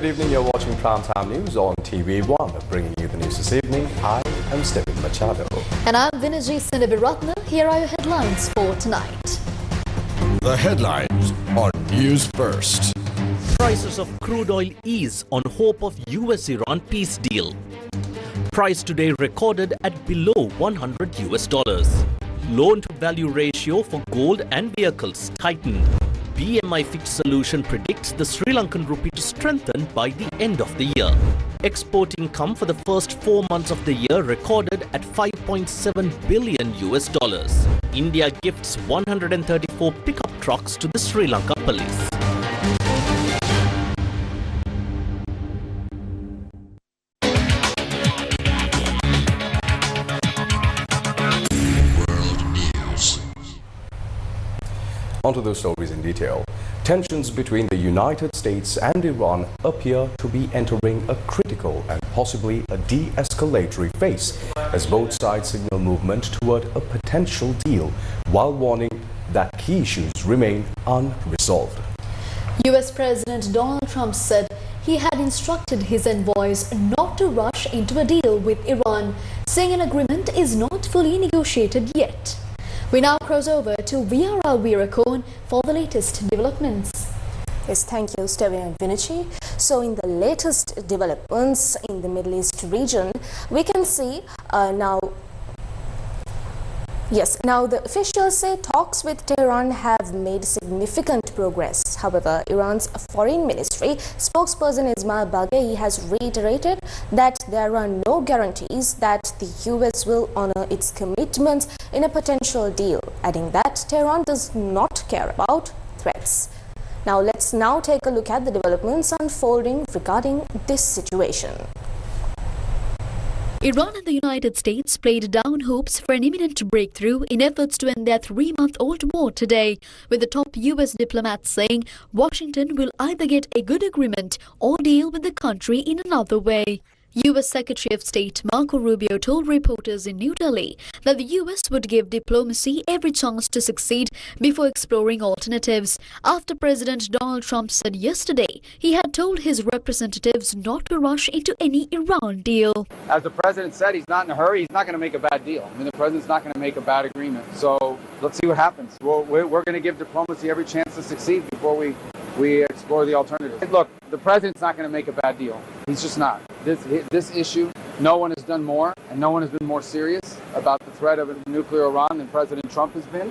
good evening. You're watching Primetime News on TV1. Bringing you the news this evening, I am Steven Machado. And I'm Vinajee Sinabiratna. Here are your headlines for tonight. The headlines on Newsfirst. Prices of crude oil ease on hope of US-Iran peace deal. Price today recorded at below $100. Loan-to-value ratio for gold and vehicles tightened. BMI Fitch Solution predicts the Sri Lankan rupee to strengthen by the end of the year. Export income for the first 4 months of the year recorded at $5.7 billion. India gifts 134 pickup trucks to the Sri Lanka police. Onto those stories in detail. Tensions between the United States and Iran appear to be entering a critical and possibly a de-escalatory phase as both sides signal movement toward a potential deal while warning that key issues remain unresolved. US President Donald Trump said he had instructed his envoys not to rush into a deal with Iran, saying an agreement is not fully negotiated yet. We now cross over to Viara Virakon for the latest developments. Yes, thank you, Steven and Vinajee. So in the latest developments in the Middle East region, we can see now the officials say talks with Tehran have made significant progress. However, Iran's foreign ministry spokesperson Ismail Baghei has reiterated that there are no guarantees that the US will honor its commitments in a potential deal, adding that Tehran does not care about threats. Now let's take a look at the developments unfolding regarding this situation. Iran and the United States played down hopes for an imminent breakthrough in efforts to end their 3-month-old war today, with the top US diplomats saying Washington will either get a good agreement or deal with the country in another way. US Secretary of State Marco Rubio told reporters in New Delhi that the US would give diplomacy every chance to succeed before exploring alternatives, after President Donald Trump said yesterday he had told his representatives not to rush into any Iran deal. As the president said, he's not in a hurry. He's not going to make a bad deal. I mean, the president's not going to make a bad agreement. So let's see what happens. We're going to give diplomacy every chance to succeed before we explore the alternatives. Look, the president's not going to make a bad deal. He's just not. This issue, no one has done more, and no one has been more serious about the threat of a nuclear Iran than President Trump has been.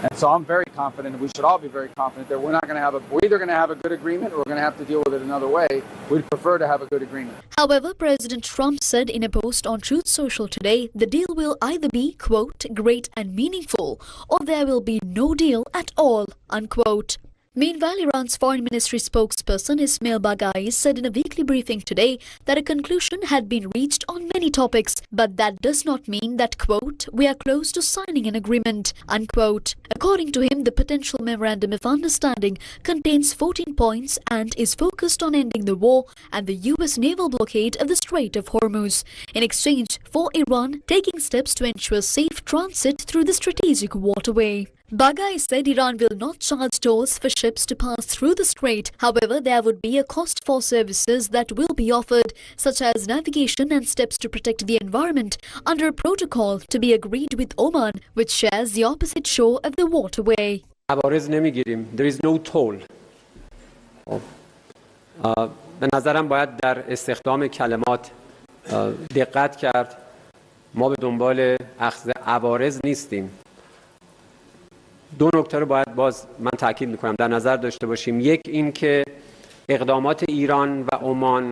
And so I'm very confident, and we should all be very confident that we're either going to have a good agreement or we're going to have to deal with it another way. We'd prefer to have a good agreement. However, President Trump said in a post on Truth Social today, the deal will either be, quote, great and meaningful, or there will be no deal at all, unquote. Meanwhile, Iran's foreign ministry spokesperson Ismail Baghei said in a weekly briefing today that a conclusion had been reached on many topics, but that does not mean that, quote, we are close to signing an agreement, unquote. According to him, the potential memorandum of understanding contains 14 points and is focused on ending the war and the US naval blockade of the Strait of Hormuz, in exchange for Iran taking steps to ensure safe transit through the strategic waterway. Baghei said Iran will not charge tolls for ships to pass through the strait. However, there would be a cost for services that will be offered, such as navigation and steps to protect the environment, under a protocol to be agreed with Oman, which shares the opposite shore of the waterway. There is no toll. به نظرم باید در استخدام کلمات دقت کرد. ما به دنبال اخذ عوارض نیستیم. دو نکته رو باید باز من تاکید میکنم در نظر داشته باشیم. یک این که اقدامات ایران و عمان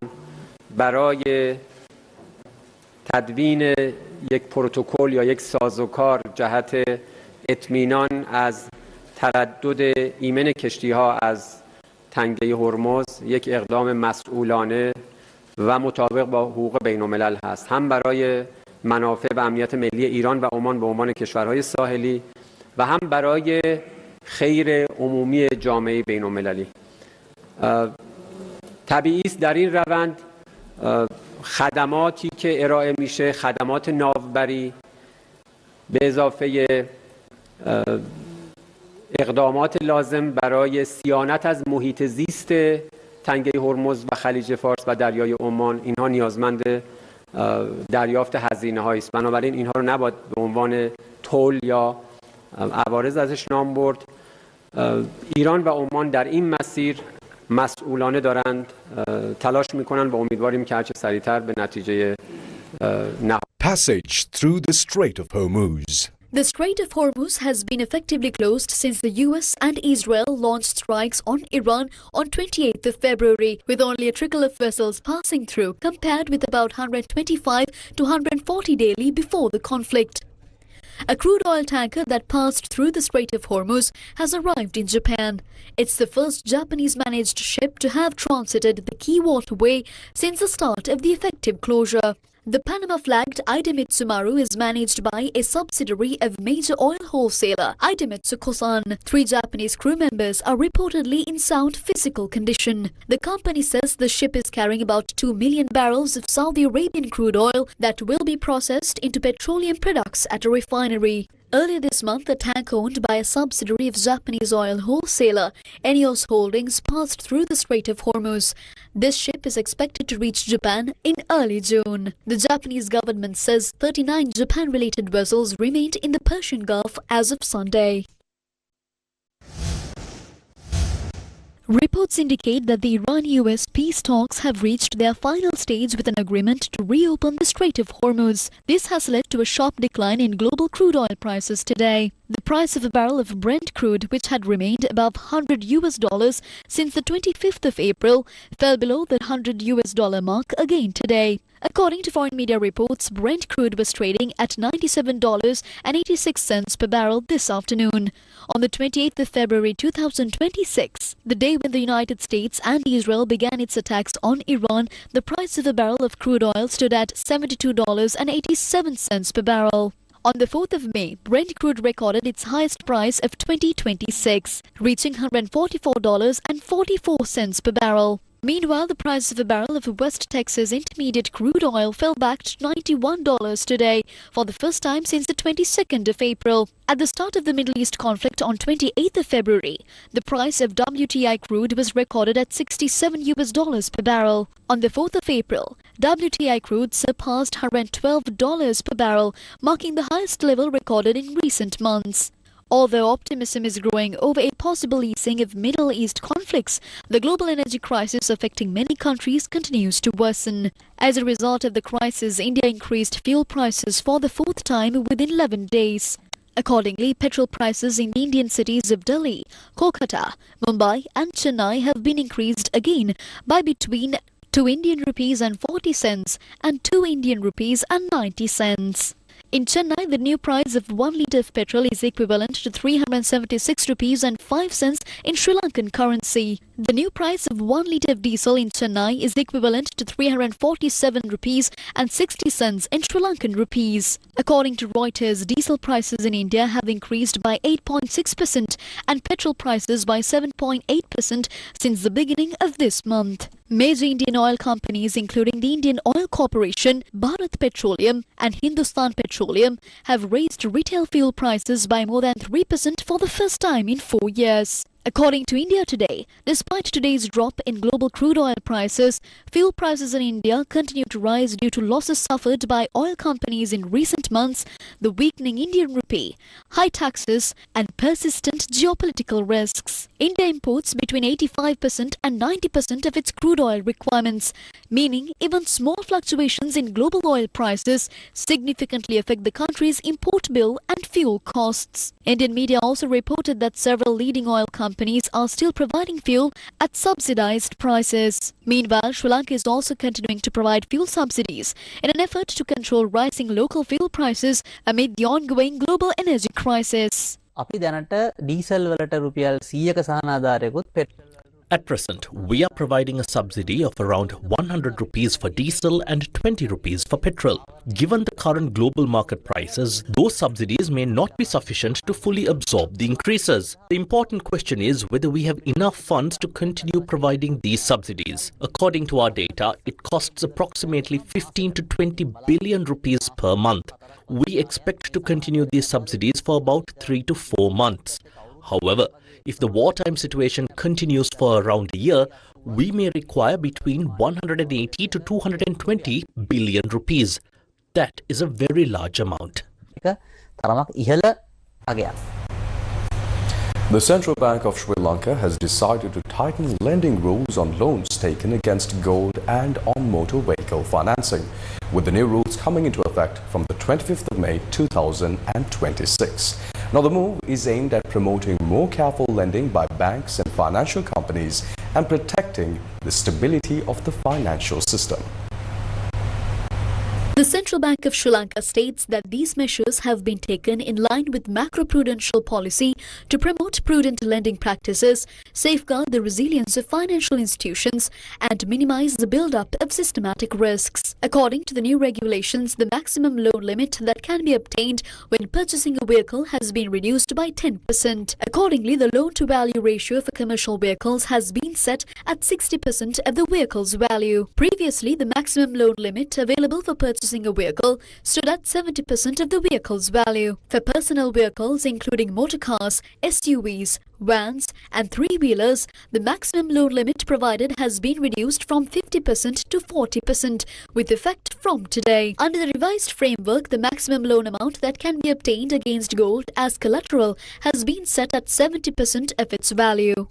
برای تدوین یک پروتکل یا یک سازوکار جهت اطمینان از تردد ایمن کشتی‌ها از تنگه هرمز یک اقدام مسئولانه و مطابق با حقوق بین‌الملل هست، هم برای منافع و امنیت ملی ایران و عمان به عنوان کشورهای ساحلی و هم برای خیر عمومی جامعه بین‌المللی. طبیعی است در این روند خدماتی که ارائه میشه، خدمات ناوبری به اضافه اقدامات لازم برای صیانت از محیط زیست تنگه هرمز و خلیج فارس و دریای عمان اینها نیازمند دریافت هزینه‌هایی است. بنابراین اینها رو نباید به عنوان تول یا عوارض ازش نام برد. ایران و عمان در این مسیر مسئولانه دارند تلاش میکنند و امیدواریم که هرچه سریعتر به نتیجه Passage through the Strait of Hormuz. The Strait of Hormuz has been effectively closed since the US and Israel launched strikes on Iran on 28th of February, with only a trickle of vessels passing through, compared with about 125 to 140 daily before the conflict. A crude oil tanker that passed through the Strait of Hormuz has arrived in Japan. It's the first Japanese-managed ship to have transited the key waterway since the start of the effective closure. The Panama-flagged Idemitsu Maru is managed by a subsidiary of major oil wholesaler Idemitsu Kosan. 3 Japanese crew members are reportedly in sound physical condition. The company says the ship is carrying about 2 million barrels of Saudi Arabian crude oil that will be processed into petroleum products at a refinery. Earlier this month, a tank owned by a subsidiary of Japanese oil wholesaler Enios Holdings passed through the Strait of Hormuz. This ship is expected to reach Japan in early June. The Japanese government says 39 Japan-related vessels remained in the Persian Gulf as of Sunday. Reports indicate that the Iran-US peace talks have reached their final stage with an agreement to reopen the Strait of Hormuz. This has led to a sharp decline in global crude oil prices today. The price of a barrel of Brent crude, which had remained above $100 since the 25th of April, fell below the $100 mark again today. According to foreign media reports, Brent crude was trading at $97.86 per barrel this afternoon. On the 28th of February 2026, the day when the United States and Israel began its attacks on Iran, the price of a barrel of crude oil stood at $72.87 per barrel. On the 4th of May, Brent crude recorded its highest price of 2026, reaching $144.44 per barrel. Meanwhile, the price of a barrel of West Texas Intermediate crude oil fell back to $91 today for the first time since the 22nd of April. At the start of the Middle East conflict on 28th of February, the price of WTI crude was recorded at $67 per barrel. On the 4th of April, WTI crude surpassed $112 per barrel, marking the highest level recorded in recent months. Although optimism is growing over a possible easing of Middle East conflicts, the global energy crisis affecting many countries continues to worsen. As a result of the crisis, India increased fuel prices for the 4th time within 11 days. Accordingly, petrol prices in the Indian cities of Delhi, Kolkata, Mumbai and Chennai have been increased again by between 2 Indian rupees and 40 cents and 2 Indian rupees and 90 cents. In Chennai, the new price of 1 litre of petrol is equivalent to 376 rupees and 5 cents in Sri Lankan currency. The new price of 1 litre of diesel in Chennai is equivalent to 347 rupees and 60 cents in Sri Lankan rupees. According to Reuters, diesel prices in India have increased by 8.6% and petrol prices by 7.8% since the beginning of this month. Major Indian oil companies including the Indian Oil Corporation, Bharat Petroleum and Hindustan Petroleum have raised retail fuel prices by more than 3% for the first time in 4 years. According to India Today, despite today's drop in global crude oil prices, fuel prices in India continue to rise due to losses suffered by oil companies in recent months, the weakening Indian rupee, high taxes and persistent geopolitical risks. India imports between 85% and 90% of its crude oil requirements, meaning even small fluctuations in global oil prices significantly affect the country's import bill and fuel costs. Indian media also reported that several leading oil companies are still providing fuel at subsidized prices. Meanwhile, Sri Lanka is also continuing to provide fuel subsidies in an effort to control rising local fuel prices amid the ongoing global energy crisis. අපි දැනට diesel වලට රුපියල් 100ක සහනාධාරයකුත් petrol At present, we are providing a subsidy of around 100 rupees for diesel and 20 rupees for petrol. Given the current global market prices, those subsidies may not be sufficient to fully absorb the increases. The important question is whether we have enough funds to continue providing these subsidies. According to our data, it costs approximately 15 to 20 billion rupees per month. We expect to continue these subsidies for about 3 to 4 months. However, if the wartime situation continues for around a year, we may require between 180 to 220 billion rupees. That is a very large amount. The Central Bank of Sri Lanka has decided to tighten lending rules on loans taken against gold and on motor vehicle financing, with the new rules coming into effect from the 25th of May 2026. Now, the move is aimed at promoting more careful lending by banks and financial companies and protecting the stability of the financial system. The Central Bank of Sri Lanka states that these measures have been taken in line with macroprudential policy to promote prudent lending practices, safeguard the resilience of financial institutions, and minimize the build-up of systematic risks. According to the new regulations, the maximum loan limit that can be obtained when purchasing a vehicle has been reduced by 10%. Accordingly, the loan-to-value ratio for commercial vehicles has been set at 60% of the vehicle's value. Previously, the maximum loan limit available for purchasing a vehicle stood at 70% of the vehicle's value. For personal vehicles, including motor cars, SUVs, vans and three-wheelers, the maximum loan limit provided has been reduced from 50% to 40%, with effect from today. Under the revised framework, the maximum loan amount that can be obtained against gold as collateral has been set at 70% of its value.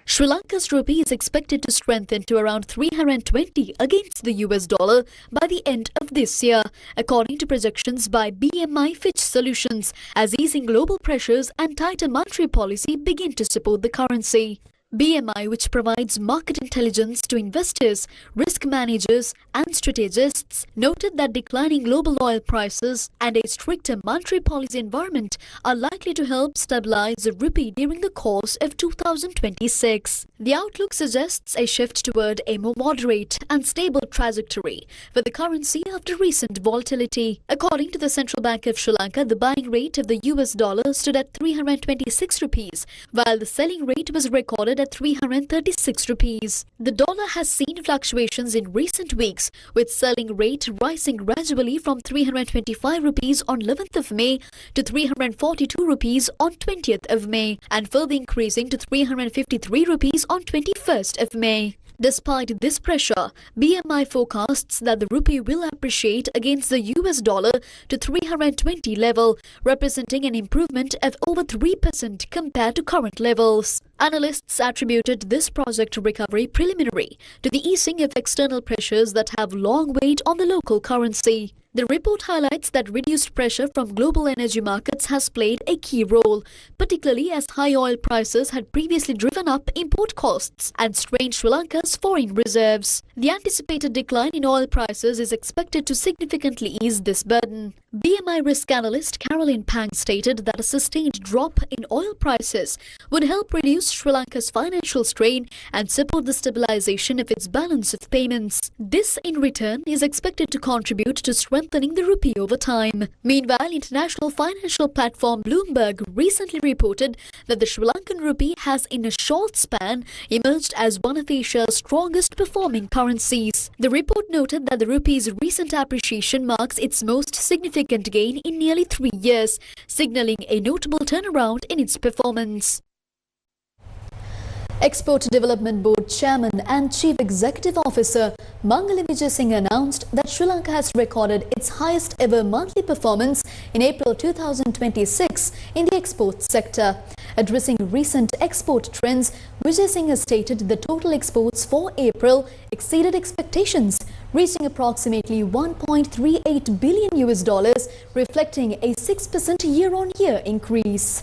Sri Lanka's rupee is expected to strengthen to around 320 against the US dollar by the end of this year, according to projections by BMI Fitch Solutions, as easing global pressures and tighter monetary policy begin to support the currency. BMI, which provides market intelligence to investors, risk managers and strategists, noted that declining global oil prices and a stricter monetary policy environment are likely to help stabilize the rupee during the course of 2026. The outlook suggests a shift toward a more moderate and stable trajectory for the currency after recent volatility. According to the Central Bank of Sri Lanka, the buying rate of the US dollar stood at 326 rupees, while the selling rate was recorded at 336 rupees. The dollar has seen fluctuations in recent weeks, with selling rate rising gradually from 325 rupees on 11th of May to 342 rupees on 20th of May and further increasing to 353 rupees on 21st of May. Despite this pressure, BMI forecasts that the rupee will appreciate against the US dollar to 320 level, representing an improvement of over 3% compared to current levels. Analysts attributed this project recovery preliminary to the easing of external pressures that have long weighed on the local currency. The report highlights that reduced pressure from global energy markets has played a key role, particularly as high oil prices had previously driven up import costs and strained Sri Lanka's foreign reserves. The anticipated decline in oil prices is expected to significantly ease this burden. BMI risk analyst Caroline Pang stated that a sustained drop in oil prices would help reduce Sri Lanka's financial strain and support the stabilization of its balance of payments. This, in return, is expected to contribute to strengthening the rupee over time. Meanwhile, international financial platform Bloomberg recently reported that the Sri Lankan rupee has, in a short span, emerged as one of Asia's strongest performing currencies. The report noted that the rupee's recent appreciation marks its most significant gain in nearly 3 years, signaling a notable turnaround in its performance. Export Development Board Chairman and Chief Executive Officer Mangali Vijay Singh announced that Sri Lanka has recorded its highest ever monthly performance in April 2026 in the export sector. Addressing recent export trends, Vijay Singh has stated the total exports for April exceeded expectations, reaching approximately $1.38 billion, reflecting a 6% year-on-year increase.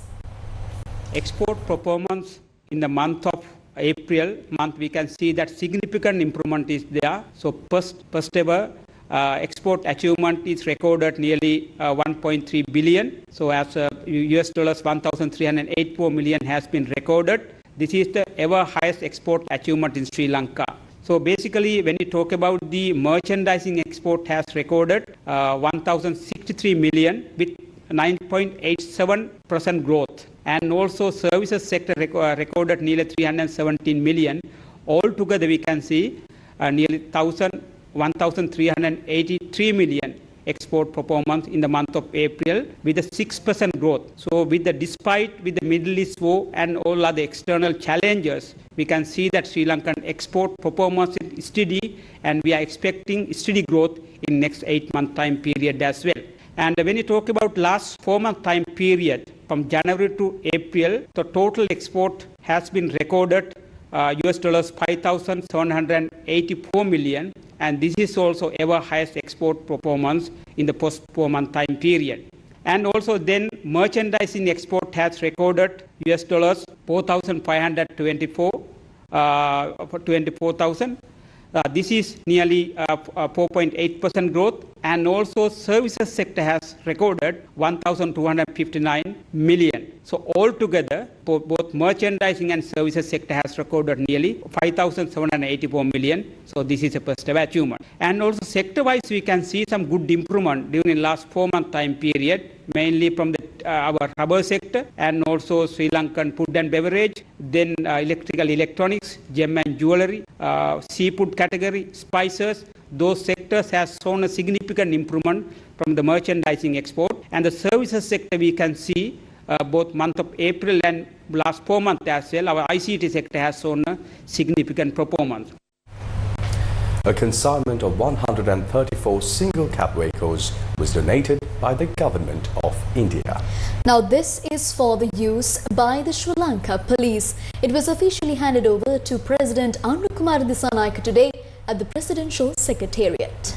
Export performance in the month of April we can see that significant improvement is there. So first ever export achievement is recorded nearly 1.3 billion. So as US dollars 1,384 million has been recorded. This is the ever highest export achievement in Sri Lanka. So basically, when you talk about the merchandising export has recorded 1,063 million with 9.87% growth. And also services sector recorded nearly 317 million. Altogether, we can see nearly 1,383 million export performance in the month of April with a 6% growth. So despite the Middle East war and all other external challenges, we can see that Sri Lankan export performance is steady, and we are expecting steady growth in next 8-month time period as well. And when you talk about last 4-month time period, from January to April, the total export has been recorded US dollars 5,784 million, and this is also ever highest export performance in the post 4-month time period. And also then merchandising export has recorded US dollars 4,524 for 24,000. This is nearly 4.8% growth, and also services sector has recorded 1,259 million. So altogether, both merchandising and services sector has recorded nearly 5,784 million. So this is a first achievement. And also sector-wise, we can see some good improvement during the last 4-month time period, mainly from our rubber sector, and also Sri Lankan food and beverage, then electrical electronics, gem and jewelry, seafood category, spices. Those sectors has shown a significant improvement from the merchandising export. And the services sector, we can see both month of April and last 4 months as well, our ICT sector has shown a significant performance. A consignment of 134 single cab vehicles was donated by the government of India. Now this is for the use by the Sri Lanka police. It was officially handed over to President Anukumara Dissanayake today at the Presidential Secretariat.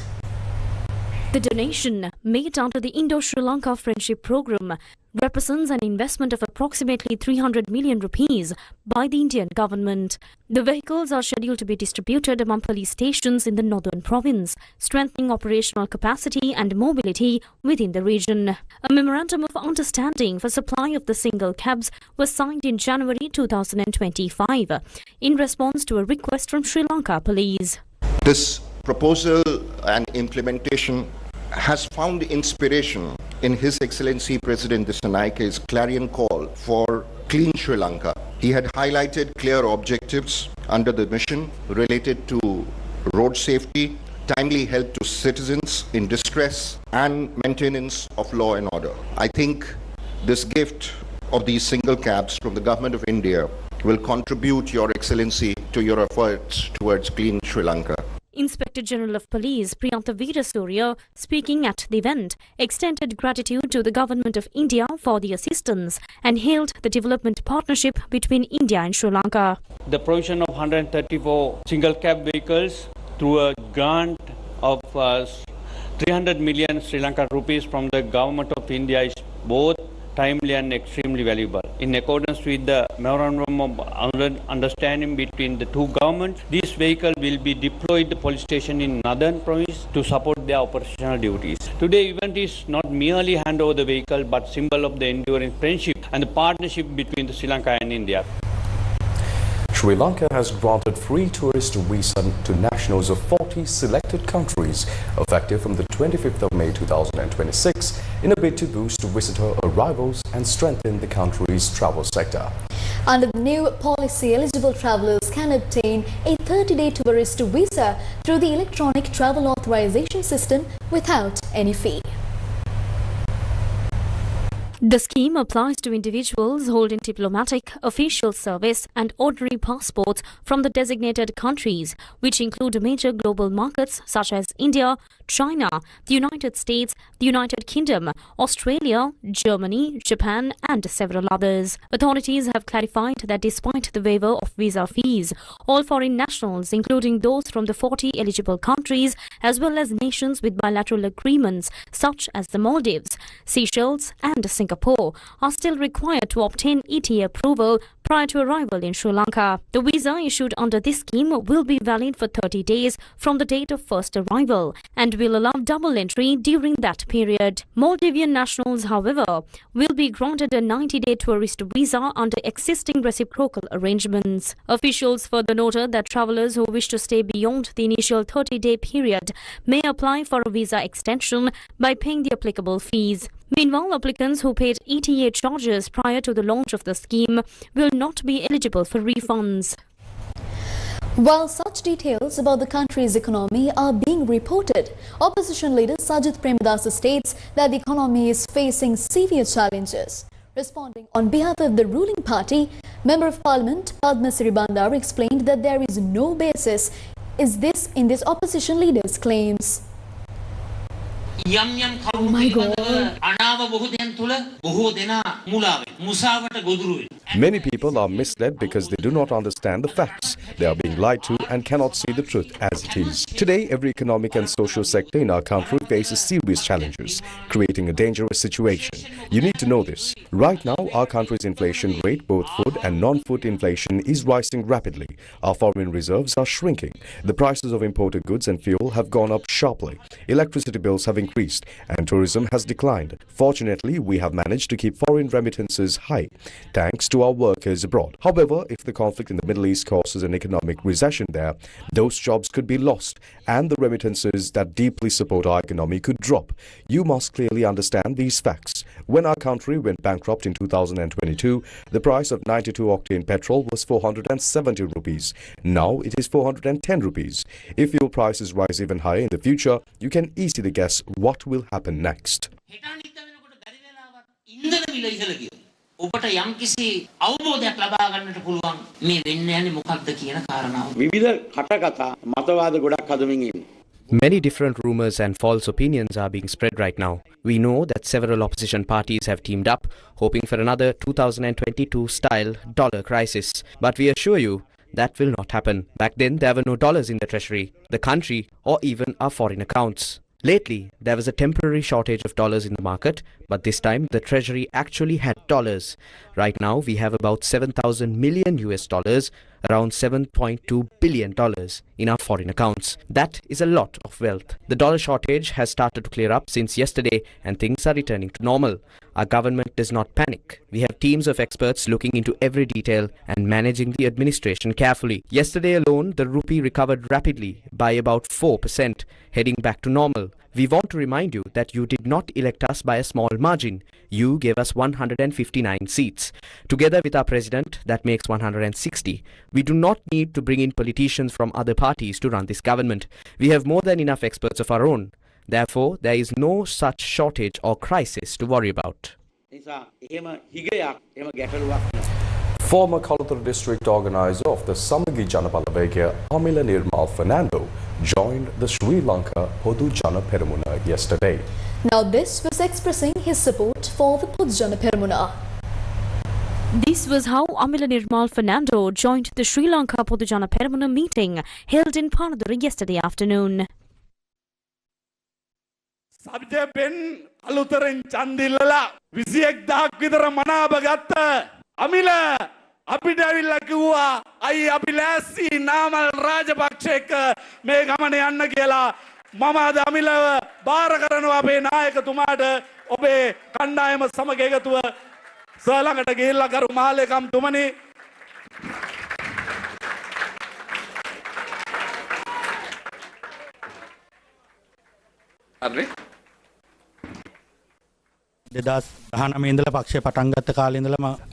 The donation, made under the Indo-Sri Lanka Friendship Programme, represents an investment of approximately 300 million rupees by the Indian government. The vehicles are scheduled to be distributed among police stations in the northern province, strengthening operational capacity and mobility within the region. A memorandum of understanding for supply of the single cabs was signed in January 2025 in response to a request from Sri Lanka Police. This proposal and implementation has found inspiration in His Excellency President Dissanayike's clarion call for Clean Sri Lanka. He had highlighted clear objectives under the mission related to road safety, timely help to citizens in distress, and maintenance of law and order. I think this gift of these single cabs from the Government of India will contribute, Your Excellency, to your efforts towards Clean Sri Lanka. Inspector General of Police Priyantha Veerasurya, speaking at the event, extended gratitude to the Government of India for the assistance and hailed the development partnership between India and Sri Lanka. The provision of 134 single cab vehicles through a grant of 300 million Sri Lankan rupees from the Government of India is both timely and extremely valuable. In accordance with the memorandum of understanding between the two governments, this vehicle will be deployed to the police station in northern province to support their operational duties. Today event is not merely hand over the vehicle but symbol of the enduring friendship and the partnership between Sri Lanka and India. Sri Lanka has granted free tourist visa to nationals of 40 selected countries effective from the 25th of May 2026 in a bid to boost visitor arrivals and strengthen the country's travel sector. Under the new policy, eligible travellers can obtain a 30-day tourist visa through the electronic travel authorization system without any fee. The scheme applies to individuals holding diplomatic, official service and ordinary passports from the designated countries, which include major global markets such as India, China, the United States, the United Kingdom, Australia, Germany, Japan and several others. Authorities have clarified that despite the waiver of visa fees, all foreign nationals, including those from the 40 eligible countries, as well as nations with bilateral agreements such as the Maldives, Seychelles and Singapore, are still required to obtain ETA approval prior to arrival in Sri Lanka. The visa issued under this scheme will be valid for 30 days from the date of first arrival and will allow double entry during that period. Maldivian nationals, however, will be granted a 90-day tourist visa under existing reciprocal arrangements. Officials further noted that travellers who wish to stay beyond the initial 30-day period may apply for a visa extension by paying the applicable fees. Meanwhile, applicants who paid ETA charges prior to the launch of the scheme will not be eligible for refunds. While such details about the country's economy are being reported, opposition leader Sajith Premadasa states that the economy is facing severe challenges. Responding on behalf of the ruling party, Member of Parliament Padma Siribandar explained that there is no basis in this opposition leader's claims. Oh my God. Many people are misled because they do not understand the facts. They are being lied to and cannot see the truth as it is. Today, every economic and social sector in our country faces serious challenges, creating a dangerous situation. You need to know this. Right now, our country's inflation rate, both food and non-food inflation, is rising rapidly. Our foreign reserves are shrinking. The prices of imported goods and fuel have gone up sharply. Electricity bills have increased and tourism has declined. Fortunately, we have managed to keep foreign remittances high, thanks to our workers abroad. However, if the conflict in the Middle East causes an economic recession there, those jobs could be lost and the remittances that deeply support our economy could drop. You must clearly understand these facts. When our country went bankrupt in 2022, the price of 92-octane petrol was 470 rupees. Now it is 410 rupees. If fuel prices rise even higher in the future, you can easily guess what will happen next. ඔබට යම්කිසි අවබෝධයක් ලබා ගන්නට පුළුවන් මේ වෙන්න යන්නේ මොකක්ද කියන කාරණාව. විවිධ කටකතා මතවාද ගොඩක් හදමින් ඉන්නේ. Many different rumors and false opinions are being spread right now. We know that several opposition parties have teamed up, hoping for another 2022-style dollar crisis. But we assure you, that will not happen. Back then, there were no dollars in the treasury, the country, or even our foreign accounts. Lately, there was a temporary shortage of dollars in the market, but this time the treasury actually had dollars. Right now, we have about 7,000 million US dollars, around $7.2 billion in our foreign accounts. That is a lot of wealth. The dollar shortage has started to clear up since yesterday and things are returning to normal. Our government does not panic. We have teams of experts looking into every detail and managing the administration carefully. Yesterday alone, the rupee recovered rapidly by about 4%, heading back to normal. We want to remind you that you did not elect us by a small margin. You gave us 159 seats. Together with our president, that makes 160. We do not need to bring in politicians from other parties to run this government. We have more than enough experts of our own. Therefore, there is no such shortage or crisis to worry about. Former Kaluthara district organizer of the Samagi Janabalawegaya, Amila Nirmal Fernando, joined the Sri Lanka Podu Jana Peramuna yesterday. Now this was expressing his support for the Podu Jana Peramuna. This was how Amila Nirmal Fernando joined the Sri Lanka Podu Jana Peramuna meeting held in Panadura yesterday afternoon. Sabje pen Kalutharan Chandilala Visiek Vidra Manabagatta Amila Abidavilla Kua I Abilasi Namal Rajapakshek Megamane Annagela Mama the Amila Barakaranu Abe Nayaka Tumada Obe Kandayama Samagatua Salangata Gila Karumale Kam Tumani.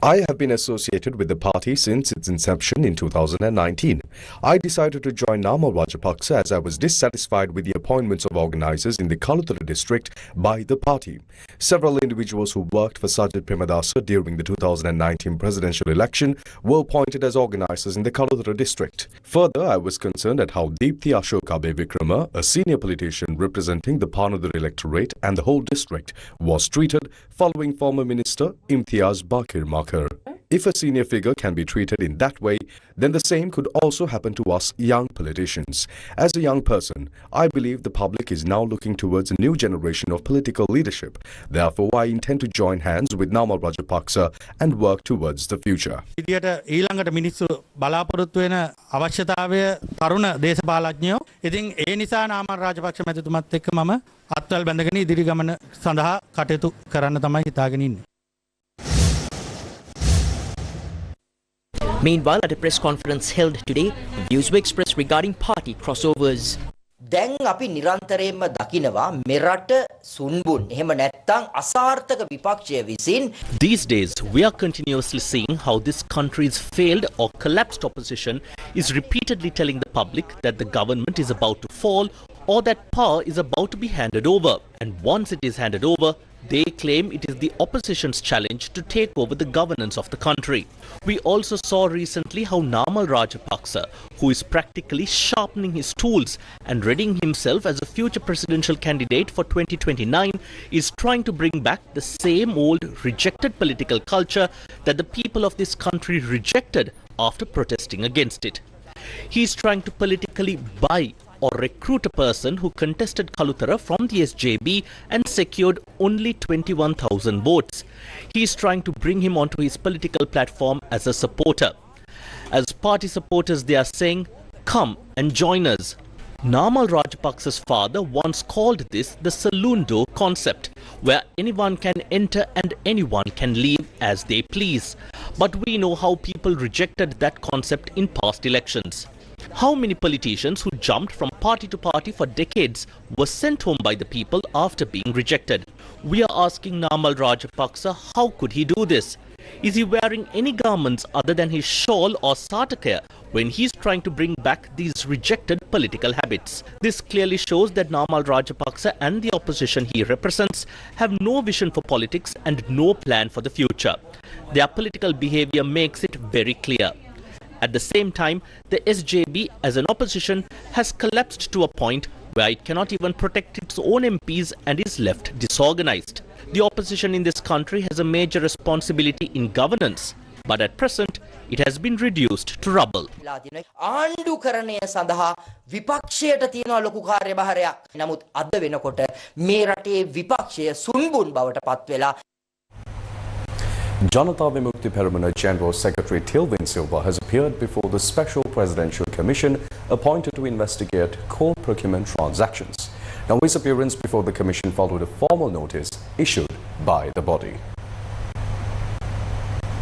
I have been associated with the party since its inception in 2019. I decided to join Namal Rajapaksa as I was dissatisfied with the appointments of organizers in the Kaluthara district by the party. Several individuals who worked for Sajith Premadasa during the 2019 presidential election were appointed as organizers in the Kaluthara district. Further, I was concerned at how Deepthi Ashokabe Vikrama, a senior politician representing the Panadura electorate and the whole district, was treated following former Minister Imtiaz Bakir Makar. If a senior figure can be treated in that way, then the same could also happen to us young politicians. As a young person, I believe the public is now looking towards a new generation of political leadership. Therefore, I intend to join hands with Namal Rajapaksa and work towards the future. ඊළඟට මිනිස්සු බලාපොරොත්තු වෙන අවශ්‍යතාවය තරුණ දේශපාලඥයෝ. ඉතින් ඒ නිසා නාමල් රාජපක්ෂ මැතිතුමත් එක්ක මම අත්වල බැඳගෙන ඉදිරි ගමන සඳහා කටයුතු කරන්න තමයි හිතාගෙන ඉන්නේ. Meanwhile, at a press conference held today, views were expressed regarding party crossovers. දැන් අපි නිරන්තරයෙන්ම දකිනවා මෙරට සුන්බුන් එහෙම නැත්නම් අසාර්ථක විපක්ෂය විසින් These days, we are continuously seeing how this country's failed or collapsed opposition is repeatedly telling the public that the government is about to fall or that power is about to be handed over. And once it is handed over, they claim it is the opposition's challenge to take over the governance of the country. We also saw recently how Namal Rajapaksa, who is practically sharpening his tools and readying himself as a future presidential candidate for 2029, is trying to bring back the same old rejected political culture that the people of this country rejected after protesting against it. He is trying to politically buy or recruit a person who contested Kalutara from the SJB and secured only 21,000 votes. He is trying to bring him onto his political platform as a supporter. As party supporters, they are saying, "Come and join us." Namal Rajapaksa's father once called this the saloon door concept, where anyone can enter and anyone can leave as they please. But we know how people rejected that concept in past elections. How many politicians who jumped from party to party for decades were sent home by the people after being rejected? We are asking Namal Rajapaksa, how could he do this? Is he wearing any garments other than his shawl or satakaya when he's trying to bring back these rejected political habits? This clearly shows that Namal Rajapaksa and the opposition he represents have no vision for politics and no plan for the future. Their political behavior makes it very clear. At the same time, the SJB as an opposition has collapsed to a point where it cannot even protect its own MPs and is left disorganized. The opposition in this country has a major responsibility in governance, but at present, it has been reduced to rubble. ආණ්ඩුකරණය සඳහා විපක්ෂයට තියෙන ලොකු කාර්යභාරයක්. නමුත් අද වෙනකොට මේ රටේ විපක්ෂය සුන්බුන් බවට පත් වෙලා Janata Vimukti Peramuna General Secretary Tilvin Silva has appeared before the Special Presidential Commission appointed to investigate coal procurement transactions. Now, his appearance before the commission followed a formal notice issued by the body.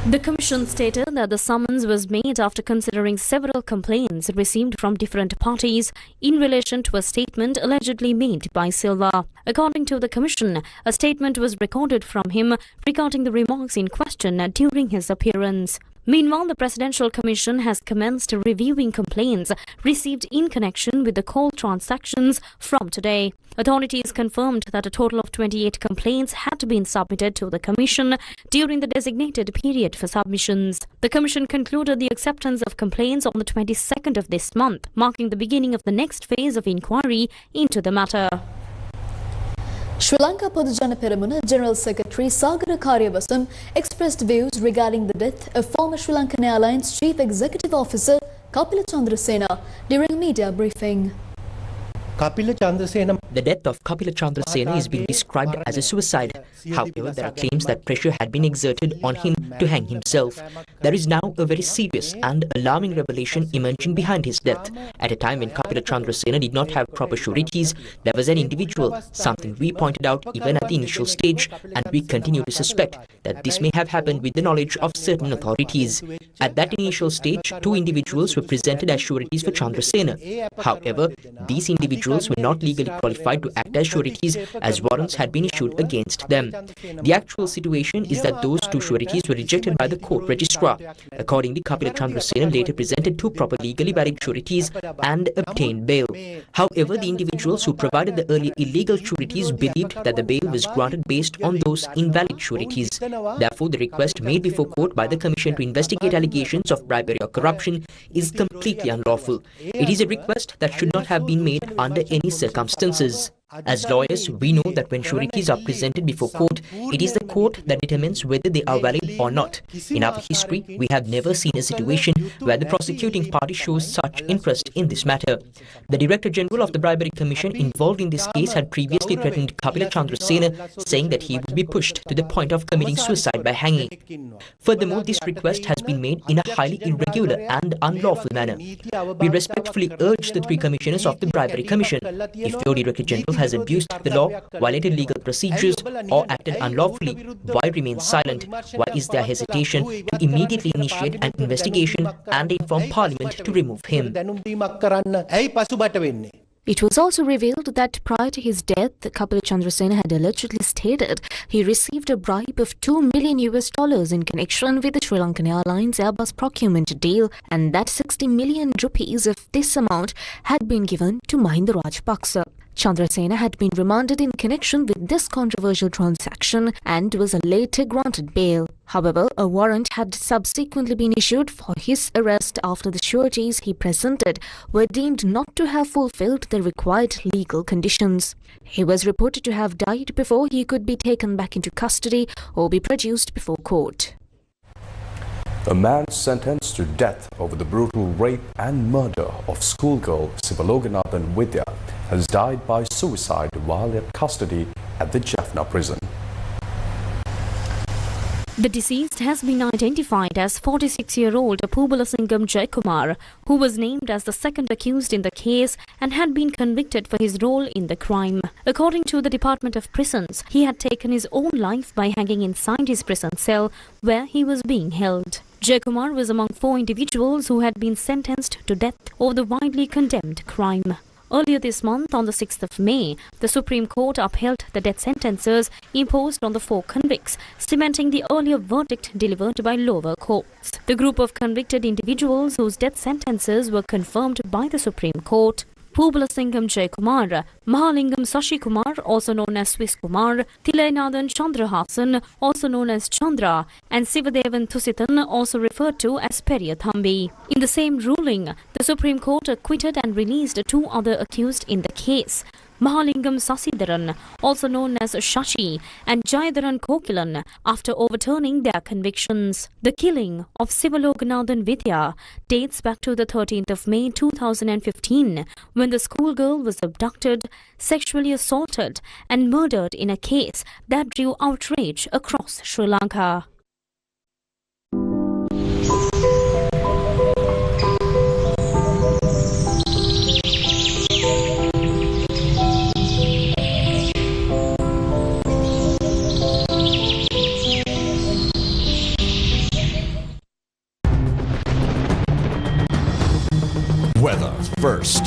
The Commission stated that the summons was made after considering several complaints received from different parties in relation to a statement allegedly made by Silva. According to the Commission, a statement was recorded from him regarding the remarks in question during his appearance. Meanwhile, the Presidential Commission has commenced reviewing complaints received in connection with the coal transactions from today. Authorities confirmed that a total of 28 complaints had been submitted to the Commission during the designated period for submissions. The Commission concluded the acceptance of complaints on the 22nd of this month, marking the beginning of the next phase of inquiry into the matter. Sri Lanka Padujana Peramuna General Secretary Sagara Karyawasan expressed views regarding the death of former Sri Lankan Airlines Chief Executive Officer Kapila Chandrasena during a media briefing. The death of Kapila Chandrasena is being described as a suicide. However, there are claims that pressure had been exerted on him to hang himself. There is now a very serious and alarming revelation emerging behind his death. At a time when Kapila Chandrasena did not have proper sureties, there was an individual, something we pointed out even at the initial stage, and we continue to suspect that this may have happened with the knowledge of certain authorities. At that initial stage, two individuals were presented as sureties for Chandrasena. However, these individuals were not legally qualified to act as sureties as warrants had been issued against them. The actual situation is that those two sureties were rejected by the court registrar. Accordingly, Kapila Chandrasena later presented two proper legally valid sureties and obtained bail. However, the individuals who provided the earlier illegal sureties believed that the bail was granted based on those invalid sureties. Therefore, the request made before court by the Commission to investigate allegations of bribery or corruption is completely unlawful. It is a request that should not have been made under any circumstances. As lawyers, we know that when sureties are presented before court, it is the court that determines whether they are valid or not. In our history, we have never seen a situation where the prosecuting party shows such interest in this matter. The Director General of the Bribery Commission involved in this case had previously threatened Kapila Chandrasena, saying that he would be pushed to the point of committing suicide by hanging. Furthermore, this request has been made in a highly irregular and unlawful manner. We respectfully urge the three commissioners of the Bribery Commission, if your Director General has abused the law, violated legal procedures, or acted unlawfully, why remain silent? Why is there hesitation to immediately initiate an investigation and inform Parliament to remove him? It was also revealed that prior to his death, Kapil Chandrasena had allegedly stated he received a bribe of $2 million in connection with the Sri Lankan Airlines Airbus procurement deal, and that 60 million rupees of this amount had been given to Mahinda Rajapaksa. Chandrasena had been remanded in connection with this controversial transaction and was later granted bail. However, a warrant had subsequently been issued for his arrest after the sureties he presented were deemed not to have fulfilled the required legal conditions. He was reported to have died before he could be taken back into custody or be produced before court. A man sentenced to death over the brutal rape and murder of schoolgirl Sivaloganathan Vidya has died by suicide while in custody at the Jaffna prison. The deceased has been identified as 46-year-old Poobalasingam Jaikumar, who was named as the second accused in the case and had been convicted for his role in the crime. According to the Department of Prisons, he had taken his own life by hanging inside his prison cell where he was being held. Jaikumar was among 4 individuals who had been sentenced to death over the widely condemned crime. Earlier this month, on the 6th of May, the Supreme Court upheld the death sentences imposed on the 4 convicts, cementing the earlier verdict delivered by lower courts. The group of convicted individuals whose death sentences were confirmed by the Supreme Court: Poobalasingam Jaikumar, Mahalingam Sashikumar, also known as Swiss Kumar, Thilainathan Chandrahasan, also known as Chandra, and Sivadevan Thusitan, also referred to as Periyathambi. In the same ruling, the Supreme Court acquitted and released 2 other accused in the case: Mahalingam Sasidaran, also known as Shashi, and Jayadaran Kokilan, after overturning their convictions. The killing of Sivaloganathan Vidya dates back to the 13th of May 2015, when the schoolgirl was abducted, sexually assaulted, and murdered in a case that drew outrage across Sri Lanka. Weather first.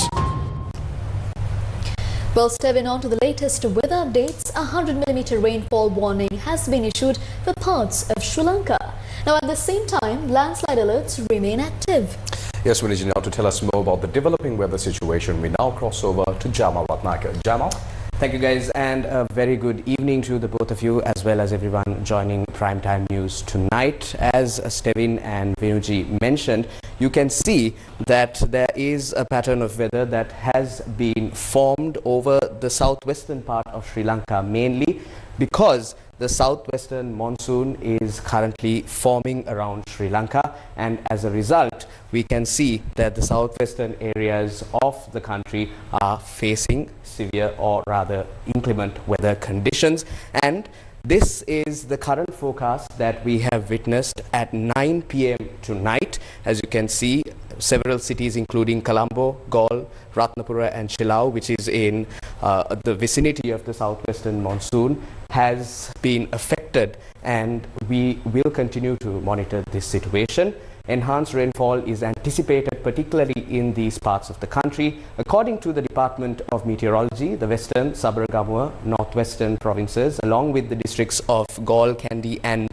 Well, stepping on to the latest weather updates, a 100mm rainfall warning has been issued for parts of Sri Lanka. Now, at the same time, landslide alerts remain active. Yes, Viniji, now to tell us more about the developing weather situation, we now cross over to Jamal Ratnakar. Jamal? Thank you guys, and a very good evening to the both of you as well as everyone joining Primetime News tonight. As Stevin and Venuji mentioned, you can see that there is a pattern of weather that has been formed over the southwestern part of Sri Lanka, mainly because the southwestern monsoon is currently forming around Sri Lanka, and as a result we can see that the southwestern areas of the country are facing severe or rather inclement weather conditions. And this is the current forecast that we have witnessed at 9 p.m. tonight. As you can see, several cities including Colombo, Galle, Ratnapura and Chilau, which is in the vicinity of the southwestern monsoon, has been affected, and we will continue to monitor this situation. Enhanced rainfall is anticipated particularly in these parts of the country. According to the Department of Meteorology, the western, Sabaragamuwa, northwestern provinces, along with the districts of Galle, Kandy and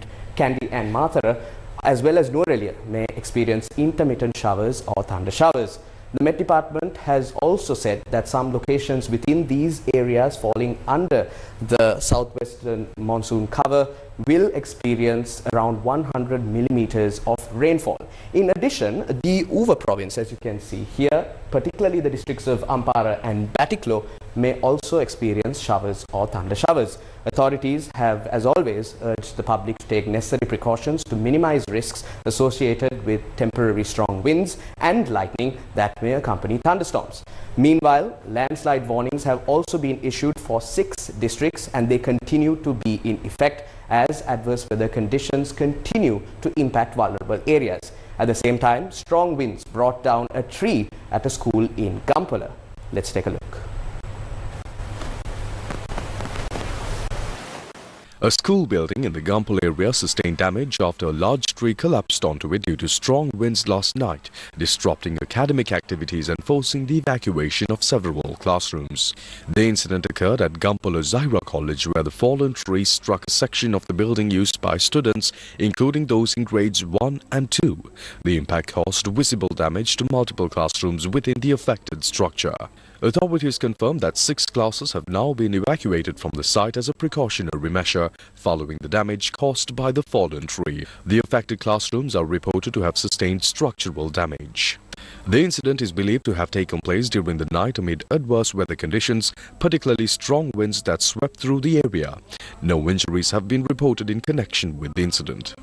Matara, as well as Nuwara may experience intermittent showers or thunder showers. The Met Department has also said that some locations within these areas falling under the southwestern monsoon cover will experience around 100 millimeters of rainfall. In addition, the Uva province, as you can see here, particularly the districts of Ampara and Batiklo, may also experience showers or thunder showers. Authorities have, as always, urged the public to take necessary precautions to minimize risks associated with temporary strong winds and lightning that may accompany thunderstorms. Meanwhile, landslide warnings have also been issued for 6 districts, and they continue to be in effect as adverse weather conditions continue to impact vulnerable areas. At the same time, strong winds brought down a tree at a school in Gampala. Let's take a look. A school building in the Gampal area sustained damage after a large tree collapsed onto it due to strong winds last night, disrupting academic activities and forcing the evacuation of several classrooms. The incident occurred at Gampal Zaira College, where the fallen tree struck a section of the building used by students, including those in grades 1 and 2. The impact caused visible damage to multiple classrooms within the affected structure. Authorities confirmed that 6 classes have now been evacuated from the site as a precautionary measure following the damage caused by the fallen tree. The affected classrooms are reported to have sustained structural damage. The incident is believed to have taken place during the night amid adverse weather conditions, particularly strong winds that swept through the area. No injuries have been reported in connection with the incident.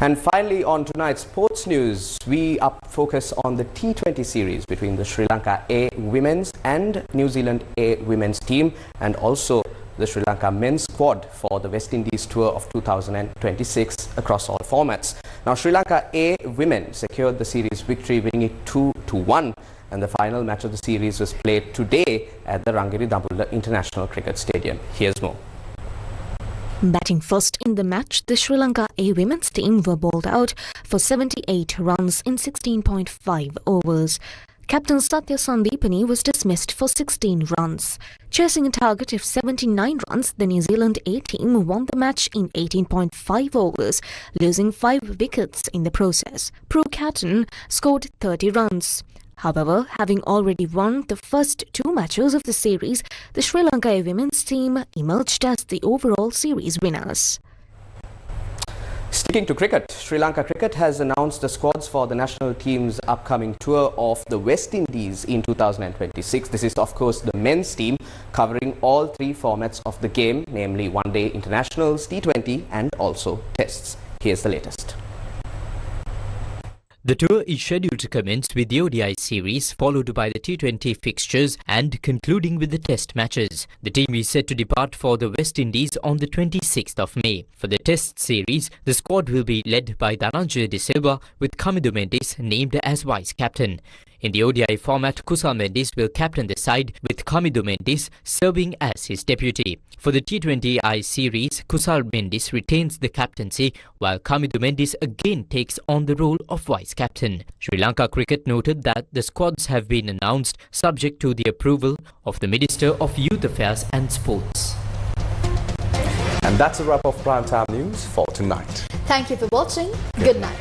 And finally, on tonight's sports news, we focus on the T20 series between the Sri Lanka A women's and New Zealand A women's team, and also the Sri Lanka men's squad for the West Indies tour of 2026 across all formats. Now, Sri Lanka A women secured the series victory, winning it 2-1, and the final match of the series was played today at the Rangiri Dambulla International Cricket Stadium. Here's more. Batting first in the match, the Sri Lanka A women's team were bowled out for 78 runs in 16.5 overs. Captain Satya Sandeepani was dismissed for 16 runs. Chasing a target of 79 runs, the New Zealand A team won the match in 18.5 overs, losing 5 wickets in the process. Prue Catton scored 30 runs. However, having already won the first 2 matches of the series, the Sri Lanka women's team emerged as the overall series winners. Sticking to cricket, Sri Lanka Cricket has announced the squads for the national team's upcoming tour of the West Indies in 2026. This is, of course, the men's team, covering all 3 formats of the game, namely one-day internationals, T20 and also tests. Here's the latest. The tour is scheduled to commence with the ODI series, followed by the T20 fixtures and concluding with the test matches. The team is set to depart for the West Indies on the 26th of May. For the test series, the squad will be led by Dhananjaya De Silva, with Kamidu Mendis named as vice-captain. In the ODI format, Kusal Mendis will captain the side, with Kamidu Mendis serving as his deputy. For the T20I series, Kusal Mendis retains the captaincy, while Kamidu Mendis again takes on the role of vice-captain. Sri Lanka Cricket noted that the squads have been announced subject to the approval of the Minister of Youth Affairs and Sports. And that's a wrap of Primetime News for tonight. Thank you for watching. Good night.